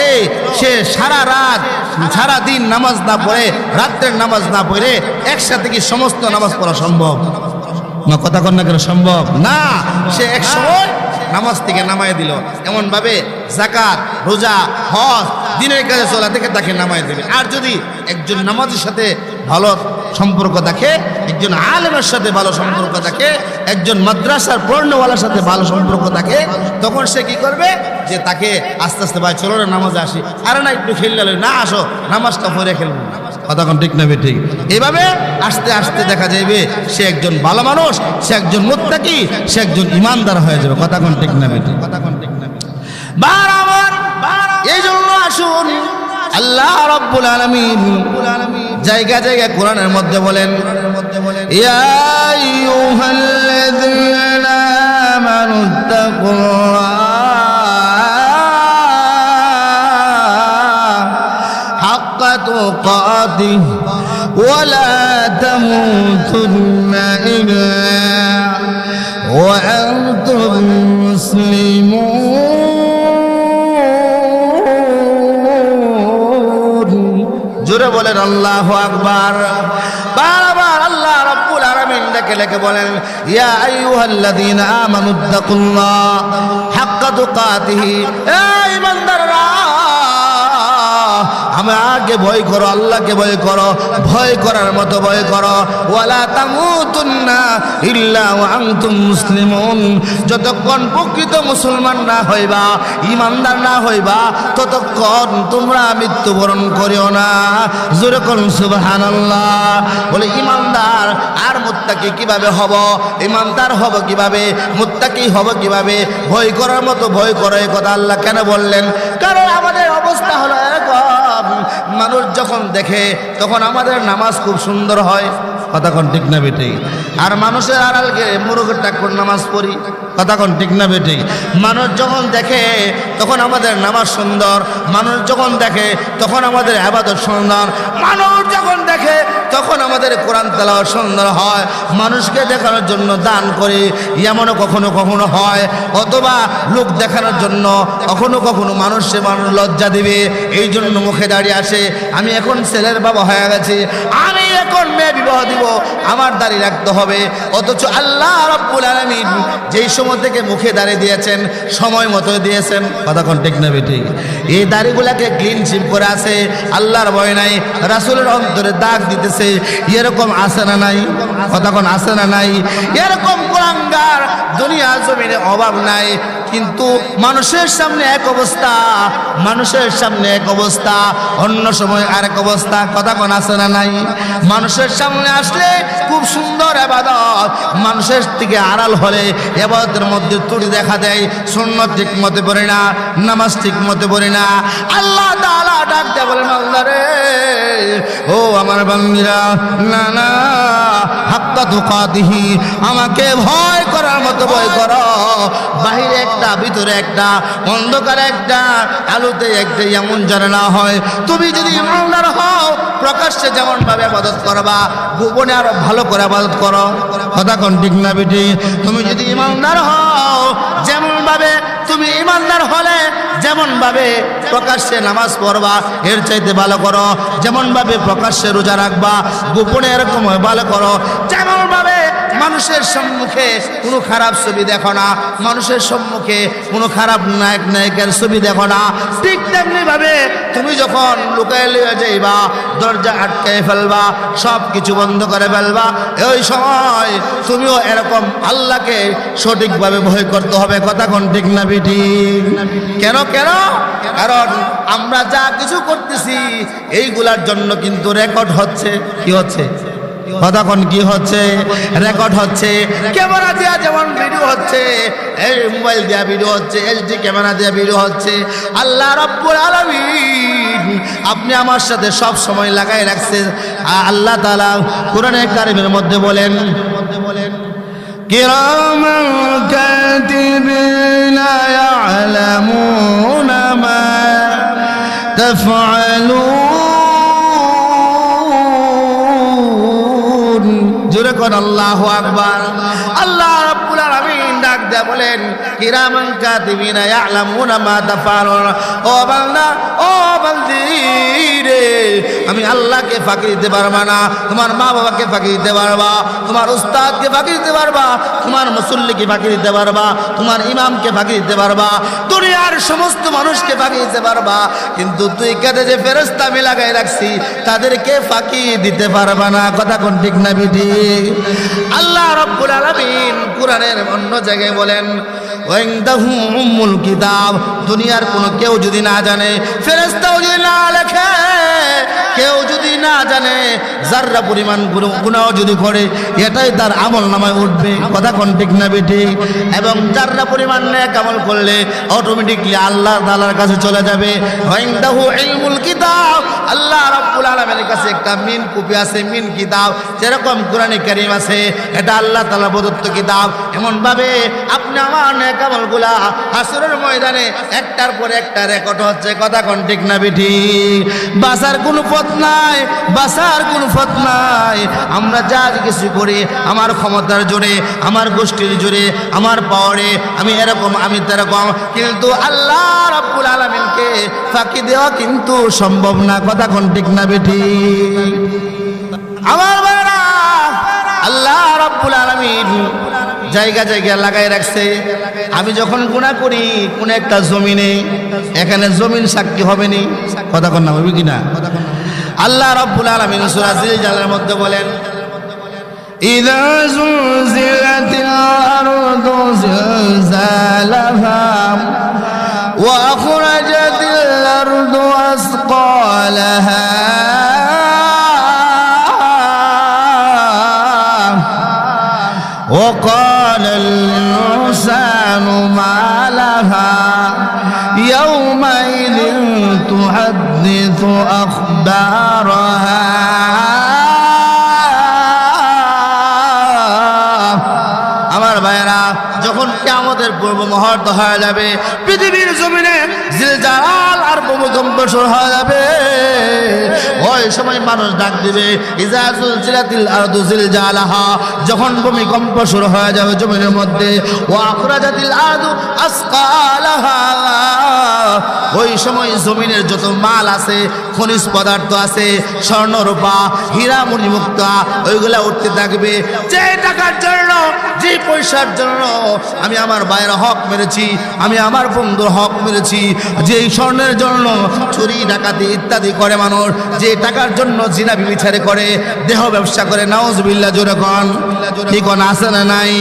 এই সে সারা রাত সারা দিন নামাজ না পড়ে, রাত্রের নামাজ না পড়ে একসাথে কি সমস্ত নামাজ পড়া সম্ভব না? কথা কন না কেন, সম্ভব না। সে এক সময় নামাজ থেকে নামায় দিল, এমন ভাবে যাকাত, রোজা, হজ, দিনের কাজে চলা থেকে তাকে নামায় দেবে। আর যদি একজন নামাজের সাথে ভালো সম্পর্ক থাকে, একজন আলেমের সাথে ভালো সম্পর্ক থাকে, একজন মাদ্রাসার পড়নেওয়ালার সাথে ভালো সম্পর্ক থাকে, তখন সে কি করবে, যে তাকে আস্তে আস্তে ভাই চলো না নামাজে আসি, আরে না একটু খেললে না, আসো নামাজটা পড়ে খেলবো। কথা কোন ঠিক না ঠিক? এইভাবে আস্তে আস্তে দেখা যাবে সে একজন ভালো মানুষ, সে একজন মুত্তাকি, সে একজন ইমানদার হয়ে যাবে। কথা কোন ঠিক না ঠিক? কথা কোন ঠিক না? বারবার এই জন্য আসুন, আল্লাহ রাব্বুল আলামিন জায়গা জায়গা কোরআনের মধ্যে বলেন, ইয়া আইয়ুহাল্লাযীনা আমানুত্তাকুল্লাহ হাক্কা তুকাতিহি ওয়া লা তামুতুন্না ইল্লা ওয়া আনতুম মুসলিমুন। জোরে বলেন আল্লাহু আকবার। বারবার আল্লাহ রাব্বুল আলামিন ডেকে ডেকে বলেন, ইয়া আইয়ুহাল্লাযীনা আমানুত্তাকুল্লাহ হাক্কা তুকাতিহি, এই ইমানদাররা আমাকে ভয় করো, আল্লাহকে ভয় করো, ভয় করার মতো ভয় করো। ওয়ালা তামুতুন্না ইল্লা ওয়া আনতুম মুসলিমুন, যতক্ষণ প্রকৃত মুসলমান না হইবা, ইমানদার না হইবা, ততক্ষণ তোমরা মৃত্যুবরণ করিও না। জোরে করুন সুবহানাল্লাহ। বলে ইমানদার আর মুত্তাকি কিভাবে হব, ইমানদার হব কিভাবে, মুত্তাকি হব কিভাবে, ভয় করার মতো ভয় করো, এই কথা আল্লাহ কেন বললেন? কারণ আমাদের অবস্থা হলো এরকম, মানুষ যখন দেখে তখন আমাদের নামাজ খুব সুন্দর হয়, কথা কোন ঠিক না বেটে? আর মানুষের আড়ালকে মুরগের টাকুর নামাজ পড়ি, কথা কোন ঠিক না বেটে? মানুষ যখন দেখে তখন আমাদের নামাজ সুন্দর, মানুষ যখন দেখে তখন আমাদের ইবাদত সুন্দর, মানুষ যখন দেখে তখন আমাদের কোরআন তেলাওয়াত সুন্দর হয়। মানুষকে দেখানোর জন্য দান করি, এমনও কখনো কখনো হয়, অথবা লোক দেখানোর জন্য কখনো কখনো মানুষ লজ্জা দিবে, এই জন্য মুখে দাঁড়িয়ে আসে, আমি এখন ছেলের বাবা হয়ে গেছি, আমি এখন মেয়ে বিবাহ দিব, আমার দাড়ি রাখতে হবে। অথচ আল্লাহ রাব্বুল আলামিন যেই সময় থেকে মুখে দাড়ি দিয়েছেন, সময় মতো দিয়েছেন, কথা কোন ঠিক না বেটি? এই দাড়িগুলাকে ক্লিন শিপ করে আছে, আল্লাহর ভয় নাই, রাসূলের অন্তরে দাগ দিতেছে, এরকম আছে না নাই? কথা কোন আছে না নাই? এরকম কুলাঙ্গার দুনিয়া জমিনে অভাব নাই, কিন্তু মানুষের সামনে এক অবস্থা, মানুষের সামনে এক অবস্থা, অন্য সময় আরেক অবস্থা, কথা কোন আছে না নাই? মানুষের সামনে আসলে খুব সুন্দর ইবাদত, মানুষের থেকে আড়াল হলে ইবাদতের মধ্যে ত্রুটি দেখা দেয়, সুন্নাত ঠিক মতে পড়ে না, নামাজ ঠিক মতে পড়ে না। আল্লাহ তাআলা ডাক দিয়ে বলেন, আল্লাহ রে, ও আমার বান্দীরা, না না, হাক্কা তুকাতিহি, আমাকে ভয় করার মতো ভয় করো। বাহিরে একটা, ভিতরে একটা, অন্ধকারে একটা, আলোতে একটা, এমন যেন না হয়। তুমি যদি ইমানদার হও, প্রকাশ্যে যেমন ভাবে ইবাদত করবা, গোপনে আরো ভালো করে ইবাদত করো, কথা কোন ঠিক না বেটি? তুমি যদি ইমানদার হও, যেমন ভাবে তুমি ইমানদার হলে যেমন ভাবে প্রকাশ্যে নামাজ পড়বা, এর চাইতে ভালো করো। যেমন ভাবে প্রকাশ্যে রোজা রাখবা, গোপনে এরকম ভালো করো। যেমন ভাবে মানুষের সম্মুখে কোনো খারাপ ছবি দেখো না, মানুষের সম্মুখে কোনো খারাপ নায়ক নায়িকার ছবি দেখো না, ঠিক তেমনি ভাবে তুমি যখন লুকায় লিয়ে যাইবা, দরজা আটকায় ফেলবা, সব কিছু বন্ধ করে ফেলবা, ওই সময় তুমিও এরকম আল্লাহকে সঠিকভাবে ভয় করতে হবে, কথা কোন ঠিক না বেটি? কেন কেন? কারণ আমরা যা কিছু করতেছি এইগুলার জন্য কিন্তু রেকর্ড হচ্ছে। কি হচ্ছে? কথা কোন কি হচ্ছে? রেকর্ড হচ্ছে। ক্যামেরা দিয়া যেমন ভিডিও হচ্ছে, এই মোবাইল দিয়া ভিডিও হচ্ছে, এইচডি ক্যামেরা দিয়া ভিডিও হচ্ছে। আল্লাহ রাব্বুল আলামিন আপনি আমার সাথে সব সময় লাগাই রাখছে। আল্লাহ তাআলা কোরআনে কারীমের মধ্যে বলেন, কিরামান কাতিবিনা ইয়ালামুনা মা তাফআলুন। জোরে কোন আল্লাহু আকবার। আল্লাহ রাব্বুল আলামিন ডাক দেয়া বলেন, কিরামান কাতিবিনা ইয়ালামুনা মা তাফআলুন। ও বান্দা, ও বান্দি রে, আমি আল্লাহকে ফাঁকি দিতে পারবা না, তোমার মা বাবাকে ফাঁকি দিতে পারবা, তোমার উস্তাদকে ফাঁকি দিতে পারবা, তোমার মুসল্লিকে ফাঁকি দিতে পারবা, তোমার ইমামকে ফাঁকি দিতে পারবা, দুনিয়ার সমস্ত মানুষকে ফাঁকি দিতে পারবা, কিন্তু তুই কাঁধে যে ফেরেশতা আমি লাগাই রাখছি তাদেরকে ফাঁকি দিতে পারবা না, কথা কোন ঠিক না বিধি? আল্লাহ রাব্বুল আলামিন কোরআনের অন্য জায়গায় বলেন, ওয়াইনদাহু উম্মুল কিতাব, দুনিয়ার কোনো কেউ যদি না জানে, ফেরেশতাও যদি না লেখে, কেউ যদি না জানে, যাররা পরিমাণ গুনাহ যদি করে, এটাই তার আমল নামায় উঠবে, কথা কোন ঠিক না বেটি? এবং যাররা পরিমাণ নেক আমল করলে অটোমেটিকলি আল্লাহ তাআলার কাছে চলে যাবে। ওয়াইনদাহু ইলমুল কিতাব, আল্লাহ রাব্বুল আলামিনের কাছে একটা মিন কপি আছে, মিন কিতাব, যেরকম কোরআনে কারীম আছে, এটা আল্লাহ তাআলা প্রদত্ত কিতাব। এমন ভাবে আপনি আমার নেক আমলগুলা হাসরের ময়দানে একটার পর একটা রেকর্ড হচ্ছে, কথা কোন ঠিক না বেটি? বাঁচার কোনো পথ নাই, বাঁচার কোনো পথ নাই। আমরা যা কিছু করি আমার ক্ষমতার জোরে, আমার গোষ্ঠীর জোরে, আমার পাওয়ারে, আমি এরকম, আমি তেরকম, কিন্তু আল্লাহ রাব্বুল আলামিনকে ফাঁকি দেওয়া কিন্তু সম্ভব না, কথা কোন ঠিক না বেটি? আমার ভাইরা, আল্লাহ রাব্বুল আলামিন জায়গা জায়গা লাগাই রাখছে। আমি যখন গুনাহ করি কোন একটা জমিনে, এখানে জমিন সাক্ষী হবে নি, কথা কন না হবে কিনা? আল্লাহ রাব্বুল আলামিন সূরা জিলজালের মধ্যে বলেন, ইযা যুলজিলাতিল আরদু জিলজালাহা ওয়া আখরাজাতিল আরদু আসকালাহা وقال الإنسان ما لها يومئذ تحدث أخبارها আমার ভাইরা, যখন কিয়ামতের পূর্ব মুহূর্ত হয়ে যাবে, পৃথিবীর জমিনে জিলজাল আর ভূমিকম্প শুরু হয়ে যাবে, ওই সময় মানুষ ডাক দিবে, ইযা যুলজিলাতিল আরদু জিলজালাহা, যখন ভূমিকম্প শুরু হয়ে যাবে জমিনের মধ্যে, ওয়া আখরাজাতিল আরদু আসকালাহা, ওই সময় জমিনের যত মাল আছে, খনিজ পদার্থ আছে, স্বর্ণ রূপা হীরা মণিমুক্তা, ওইগুলা উঠতে থাকবে। যে টাকার জন্য, যে পয়সার জন্য আমি আমার ভাইয়ের হক মেরেছি, আমি আমার বন্ধুর হক মেরেছি, যে স্বর্ণের জন্য চুরি ডাকাতি ইত্যাদি করে মানুষ, যে টাকার জন্য জিনা ব্যভিচার করে, দেহ ব্যবসা করে, নাউজুবিল্লাহ, জোরে কোন ঠিক আছে না নাই?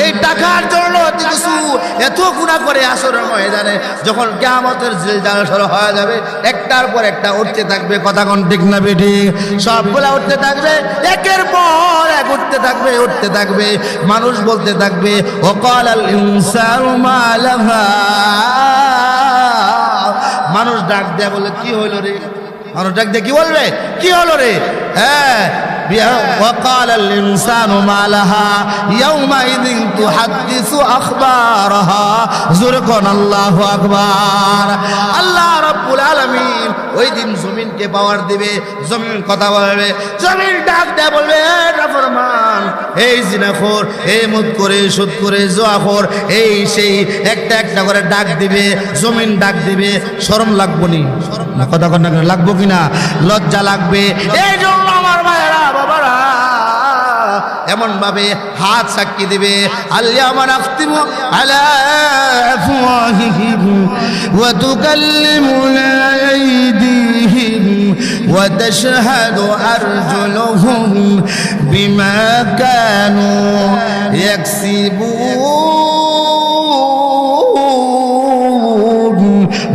এই টাকার জন্য কিছু এত গুনাহ করে আসরের ময়দানে যখন কিয়ামতের জিলজাল শুরু হয়ে যাবে, একটার পর একটা উঠতে থাকবে, কথা কোন ঠিক না বেঠিক? সবগুলা উঠতে থাকবে, একের পর এক উঠতে থাকবে, উঠতে থাকবে। মানুষ বলতে থাকবে, ওয়াকালাল ইনসানু মা লাহা, মানুষ ডাক দেয়া বলে, কি হইল রে? মানুষ ডাক দিয়ে কি বলবে? কি হলো রে? হ্যাঁ, وقال الإنسان ما لها يومئذ تحدث أخبارها زرقنا الله أكبر আল্লাহ রাব্বুল আলামিন ওই দিন জমিনকে পাওয়ার দিবে, জমিন কথা বলবে, জমিন ডাক দেয়া বলবে, নাফরমান, এই জিনাখোর, এই মুদখোর, এই সুদখোর, এই জুয়াখোর, এই সেই একটা একটা করে ডাক দিবে, জমিন ডাক দিবে। শরম লাগবো নি? কথা কন না, লাগবো কিনা? লজ্জা লাগবে। এই জন্য আমার ভাইরা, বাবারা, এমন ভাবে হাত সাক্ষী দিবে, আল-ইয়াওমা নাখতিমু আলা আফওয়াহিহিম ওয়া তুকাল্লিমুনা আইদিহিম ওয়া তাশহাদু আরজুলুহুম বিমা কানু ইয়াকসিবুন।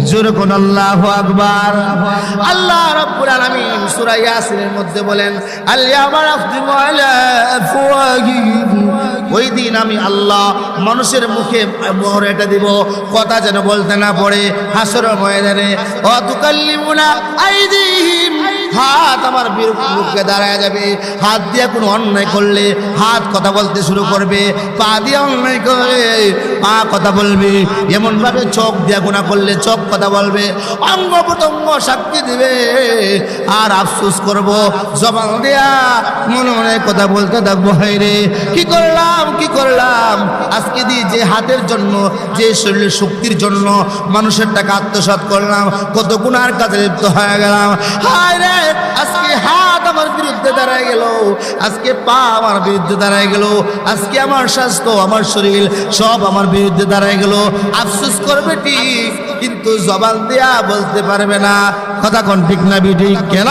জোরে কোন আল্লাহু আকবার। আল্লাহ রাব্বুল আলামিন সূরা ইয়াসিনের মধ্যে বলেন, আল-ইয়াওমা নাখতিমু আলা আফওয়াহিহিম, ওই দিন আমি আল্লাহ মানুষের মুখে মোহর এটা দিব, কথা যেন বলতে না পড়ে হাসরের ময়দানে। ওয়া তুকাল্লিমুনা আইদিহিম, হাত আমার বিরুদ্ধে দাঁড়ায় যাবে। হাত দিয়ে কোনো অন্যায় করলে হাত কথা বলতে শুরু করবে, পা দিয়ে অন্যায় করলে পা কথা বলবে, এমন ভাবে চোখ দিয়ে গুনাহ করলে চোখ কথা বলবে, অঙ্গ প্রত্যঙ্গ সাক্ষী দিবে। আর আফসোস করব, জবান দেয়া মনে মনে কথা বলতে থাকবো, হায় রে কি করলাম, কি করলাম, আজকে দিয়ে যে হাতের জন্য, যে শরীরের শক্তির জন্য মানুষের টাকা আত্মসাৎ করলাম, কত গুনার কাজে লিপ্ত হয়ে গেলাম। হায় রে, আজকে হাত আমার বিরুদ্ধে দাঁড়ায় গেল, আজকে পা আমার বিরুদ্ধে দাঁড়ায় গেল, আজকে আমার স্বাস্থ্য, আমার শরীর সব আমার বিরুদ্ধে দাঁড়ায় গেল। আফসোস করবে ঠিক, কিন্তু জবান দেয়া বলতে পারবে না। কথা কোন ঠিক না বিঠিক? কেন?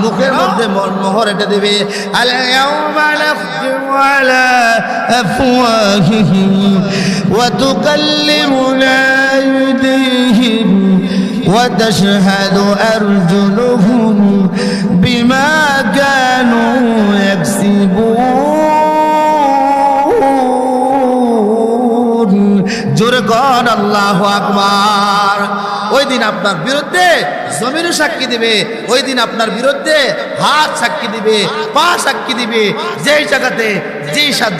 মুখের মধ্যে মোহর এটা দেবে, আল-ইয়াওমা নাখতিমু আলা আফওয়াহিহিম ওয়া তুকাল্লিমুনা আইদিহিম ওয়া তাশহাদু আরজুলুহুম বিমা কানু ইয়াকসিবুন। জোরে কর আল্লাহু আকবার। ওই দিন আপনার বিরুদ্ধে জমিনও সাক্ষী দিবে, ওই দিন আপনার বিরুদ্ধে হাত সাক্ষী দিবে, পা সাক্ষী দিবে। যেই জায়গাতে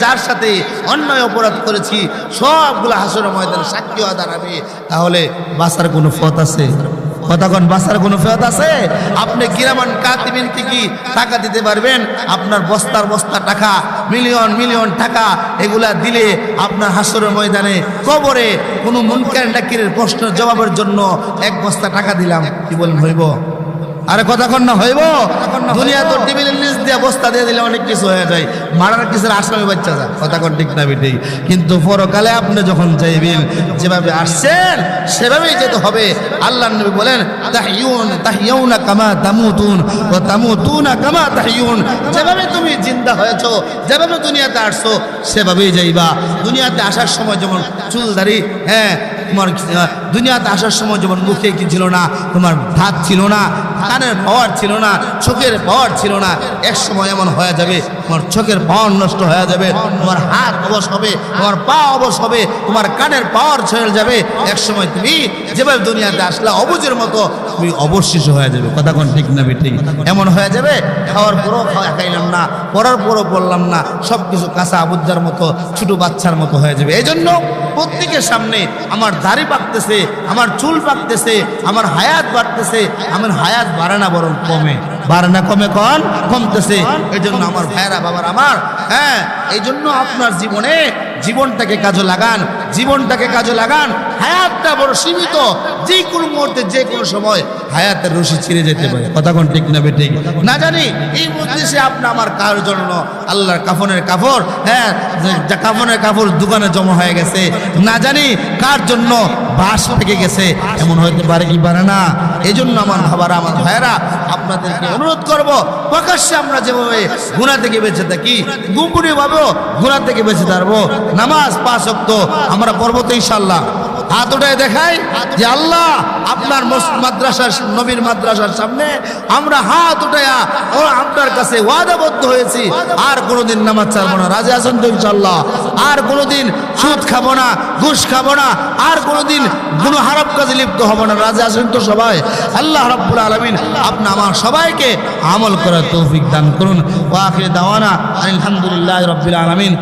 যার সাথে অন্যায় অপরাধ করেছি সবগুলো হাসরের ময়দানে সাক্ষী হয়ে দাঁড়াবে। তাহলে বাঁচার কোনো পথ আছে? কতক্ষণ বাঁচার কোনো ফেরত আছে? আপনি কিরামান কাতিবিন কি টাকা দিতে পারবেন? আপনার বস্তার বস্তা টাকা, মিলিয়ন মিলিয়ন টাকা, এগুলা দিলে আপনার হাসরের ময়দানে কবরে কোনো মুনকার নাকিরের প্রশ্নের জবাবের জন্য এক বস্তা টাকা দিলাম, কি বলেন হইব? আরে কথা কন না হইব? দুনিয়া তো টেবিলের নিচ দিয়ে বস্তা দিয়ে দিলে অনেক কিছু হয়ে যায়, মারার কিছুর আসামি বাচ্চা যায়, কথা কন ঠিক না বেঠিক? কিন্তু পরকালে আপনি যখন যাইবেন যেভাবে আসছেন সেভাবেই যেতে হবে। আল্লাহর নবী বলেন তাহইউনা কামা তামুতুন ওয়া তামুতুনা কামা তাহইউন, যেভাবে তুমি জিন্দা হয়েছো, যেভাবে দুনিয়াতে আসছো সেভাবেই যাইবা। দুনিয়াতে আসার সময় যেমন চুলদারি, হ্যাঁ তোমার দুনিয়াতে আসার সময় যেমন মুখে কি ছিল না, তোমার দাঁত ছিল না, কানের পাওয়ার ছিল না, চোখের পাওয়ার ছিল না, এক সময় এমন হয়ে যাবে তোমার চোখের পাওয়ার নষ্ট হয়ে যাবে, তোমার হাত অবশ হবে, তোমার পা অবশ হবে, তোমার কানের পাওয়ার ছেড়ে যাবে। এক সময় তুমি যেভাবে দুনিয়াতে আসলা অবুজের মতো তুমি অবশিষ্ট হয়ে যাবে, কথা কোন ঠিক না ঠিক? এমন হয়ে যাবে খাওয়ার পরও খাইলাম না, পড়ার পরও পড়লাম না, সব কিছু কাঁচা আবুদ্দার মতো ছোট বাচ্চার মতো হয়ে যাবে। এই জন্য প্রত্যেকের সামনে আমার দাড়ি পাকতেছে, আমার চুল পাকতেছে, আমার হায়াত বাড়তেছে, আমার হায়াত বাড়ে না বরং কমে, বাড়ে না কমে, কমতেছে। এই জন্য আমার ভাইরা বাবার আমার, হ্যাঁ এই জন্য আপনার জীবনটাকে কাজে লাগান, জীবনটাকে কাজে লাগান। হায়াতটা বড় সীমিত, যে কোনো মুহূর্তে যে কোনো সময় হায়াতের রশি ছিঁড়ে যেতে পারে, কথা কোন ঠিক না বেঠিক? না জানি এই মজলিসে আপনি আমার কার জন্য আল্লাহর কাফনের কাপড়, হ্যাঁ কাফনের কাপড় দোকানে জমা হয়ে গেছে, না জানি কার জন্য বাস থেকে গেছে, এমন হইতে পারে কি পারে না? এই জন্য আমার বাবারা আমার ভাইয়েরা আপনাদেরকে অনুরোধ করব, প্রকাশ্যে আমরা যেভাবে গুনাহ থেকে বেঁচে থাকি গোপনীয় ভাবেও গুনাহ থেকে বেঁচে থাকবো। নামাজ 5 ওয়াক্ত আমরা পড়বো তো ইনশাআল্লাহ। হাত উঠায় দেখাই যে আল্লাহ আপনার মাদ্রাসার নবীর মাদ্রাসার সামনে আমরা হাত উঠাইয়া ও আপনার কাছে ওয়াদাবদ্ধ হয়েছি আর কোনোদিন নামাজ ছাড়বো না। রাজি আছেন তো ইনশাআল্লাহ? আর কোনোদিন সুদ খাবো না, ঘুষ খাবো না, আর কোনোদিন কোনো হারাম কাজে লিপ্ত হবো না। রাজি আছেন তো সবাই? আল্লাহ রাব্বুল আলামিন আপনি আমার সবাইকে আমল করার তৌফিক দান করুন। ওয়া আখির দাওয়ানা আলহামদুলিল্লাহি রাব্বিল আলামিন।